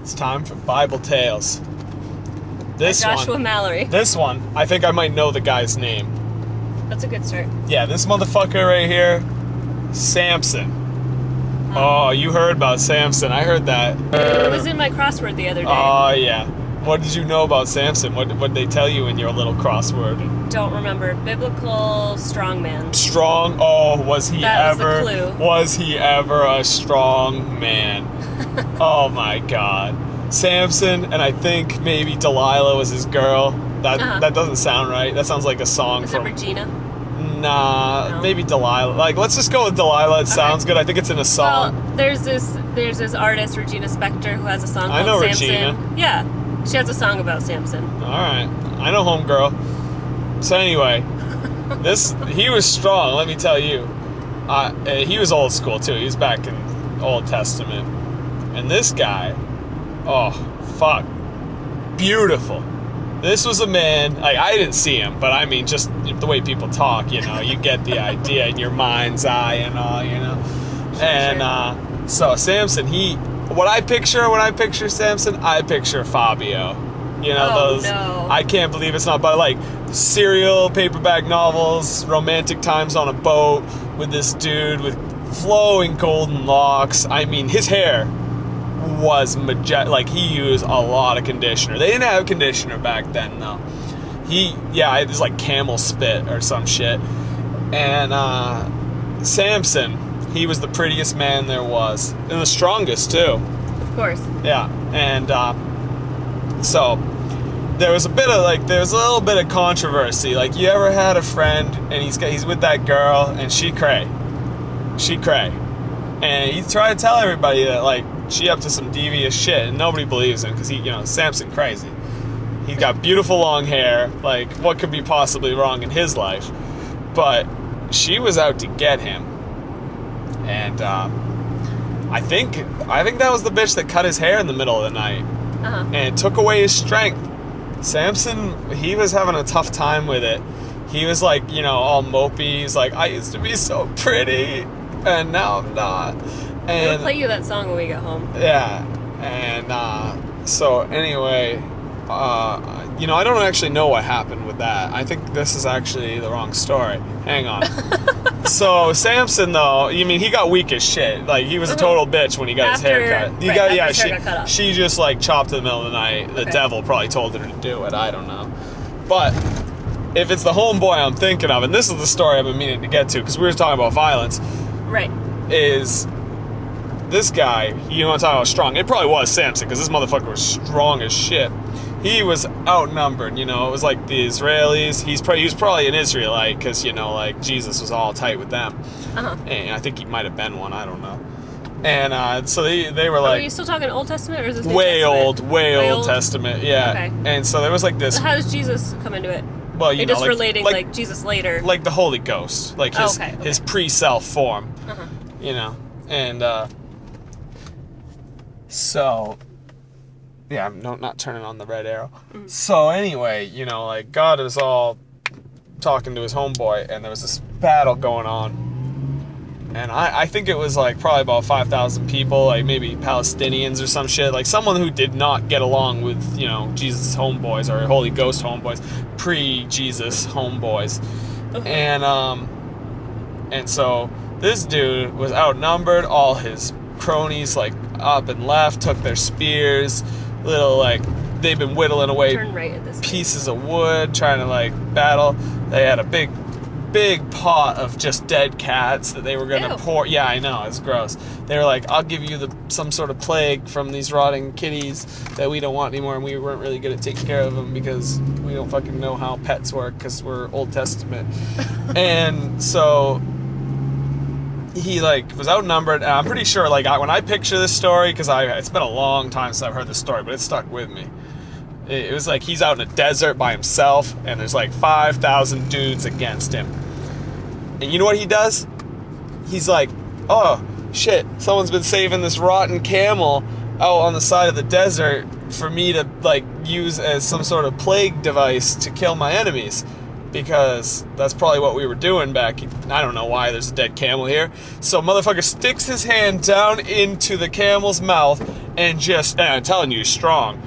It's time for Bible Tales. This By Joshua one, Mallory. This one, I think I might know the guy's name. That's a good start. Yeah, this motherfucker right here, Samson. Oh, you heard about Samson. I heard that. It was in my crossword the other day. Oh, yeah. What did you know about Samson? What did they tell you in your little crossword? Don't remember. Biblical strongman. Strong? Oh, was he That was ever? the clue. Was he ever a strong man? Oh my God, Samson, and I think maybe Delilah was his girl. That doesn't sound right. That sounds like a song Is from. it Regina? Nah, No. Maybe Delilah. Like, let's just go with Delilah. It sounds good. I think it's in a song. Well, there's this artist, Regina Spektor, who has a song I called know Samson. Regina. Yeah, she has a song about Samson. All right, I know homegirl. So anyway, he was strong. Let me tell you. He was old school too. He was back in Old Testament. And this guy, oh, fuck. Beautiful. This was a man, like, I didn't see him, but I mean, just the way people talk, you know, you get the idea in your mind's eye and all, you know. And so Samson, when I picture Samson, I picture Fabio. You know, those, no. I can't believe it's not, but like serial paperback novels, romantic times on a boat with this dude with flowing golden locks. I mean, his hair was like, he used a lot of conditioner. They didn't have conditioner back then, though. It was like camel spit or some shit. And Samson, he was the prettiest man there was, and the strongest too. Of course. Yeah, and so there was a little bit of controversy. Like, you ever had a friend and he's with that girl and she cray, and he tried to tell everybody that, like, she up to some devious shit, and nobody believes him because Samson crazy. He's got beautiful long hair. Like, what could be possibly wrong in his life? But she was out to get him, and I think that was the bitch that cut his hair in the middle of the night, and took away his strength. Samson, he was having a tough time with it. He was like, all mopey. He's like, I used to be so pretty, and now I'm not. And We'll play you that song when we get home. yeah, and so anyway, I don't actually know what happened with that. I think this is actually the wrong story. Hang on. So Samson, though, he got weak as shit. Like, he was a total bitch when he got his hair cut. His hair got cut off. She just like chopped in the middle of the night. The devil probably told her to do it. I don't know. But if it's the homeboy I'm thinking of, and this is the story I've been meaning to get to, because we were talking about violence. Right. Is this guy, you want to talk about strong? It probably was Samson, because this motherfucker was strong as shit. He was outnumbered, it was like the Israelis. He was probably an Israelite, because, like, Jesus was all tight with them. And I think he might have been one, I don't know. And so they were like... Are you still talking Old Testament, or is this New way Testament? Way old Testament, yeah. Okay. And so there was like this... So how does Jesus come into it? Well, You're just relating, like, Jesus later. Like the Holy Ghost. Like his pre-self form. And... So... Yeah, I'm not turning on the red arrow. Mm-hmm. So anyway, like, God was all talking to his homeboy, and there was this battle going on. And I think it was like probably about 5,000 people, like maybe Palestinians or some shit, like someone who did not get along with, Jesus' homeboys or Holy Ghost homeboys, pre-Jesus homeboys. Okay. And so this dude was outnumbered. All his cronies, like, up and left, took their spears, they've been whittling away pieces of wood, trying to, like, battle. They had a big pot of just dead cats that they were going to pour. Yeah, I know, it's gross. They were like, I'll give you some sort of plague from these rotting kitties that we don't want anymore, and we weren't really good at taking care of them because we don't fucking know how pets work because we're Old Testament. And so he, like, was outnumbered, and I'm pretty sure, like, when I picture this story, because it's been a long time since I've heard this story, but it stuck with me. It was like he's out in a desert by himself, and there's like 5,000 dudes against him. And you know what he does? He's like, oh, shit, someone's been saving this rotten camel out on the side of the desert for me to, like, use as some sort of plague device to kill my enemies. Because that's probably what we were doing back. I don't know why there's a dead camel here. So motherfucker sticks his hand down into the camel's mouth and and I'm telling you, he's strong,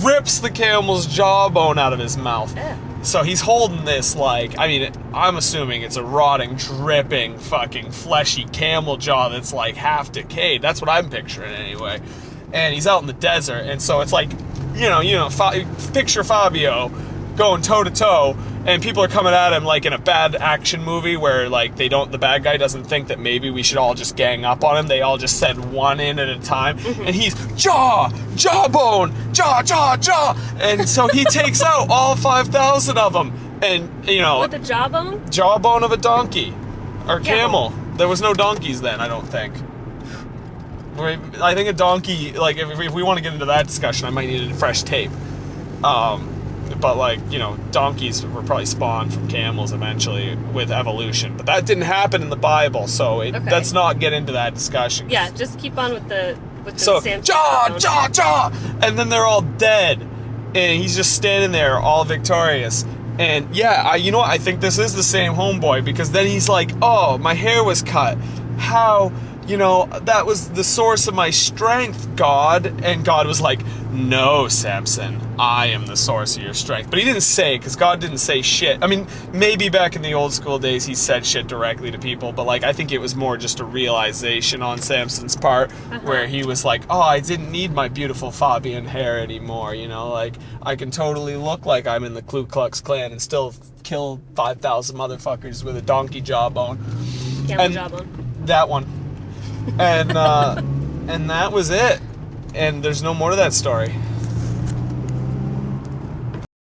rips the camel's jawbone out of his mouth. So he's holding this, like, I mean, I'm assuming it's a rotting, dripping, fucking fleshy camel jaw that's like half decayed. That's what I'm picturing anyway. And he's out in the desert, and so it's like, picture Fabio going toe to toe, and people are coming at him like in a bad action movie where like the bad guy doesn't think that maybe we should all just gang up on him. They all just send one in at a time, and he's jawbone, jaw, and so he takes out all 5,000 of them, and with a jawbone of a donkey or camel. There was no donkeys then, I don't think. I think a donkey, like, if we want to get into that discussion, I might need a fresh tape. But, like, donkeys were probably spawned from camels eventually with evolution. But that didn't happen in the Bible, so let's not get into that discussion. Yeah, just keep on with the Samson. Jaw! And then they're all dead. And he's just standing there, all victorious. And, yeah, I think this is the same homeboy, because then he's like, oh, my hair was cut. How... that was the source of my strength, God. And God was like, no, Samson, I am the source of your strength. But he didn't say, because God didn't say shit. I mean, maybe back in the old school days he said shit directly to people, but like I think it was more just a realization on Samson's part, where he was like, oh, I didn't need my beautiful Fabian hair anymore, like I can totally look like I'm in the Ku Klux Klan and still kill 5,000 motherfuckers with a donkey jawbone. Camel jawbone. That one. And that was it. And there's no more to that story.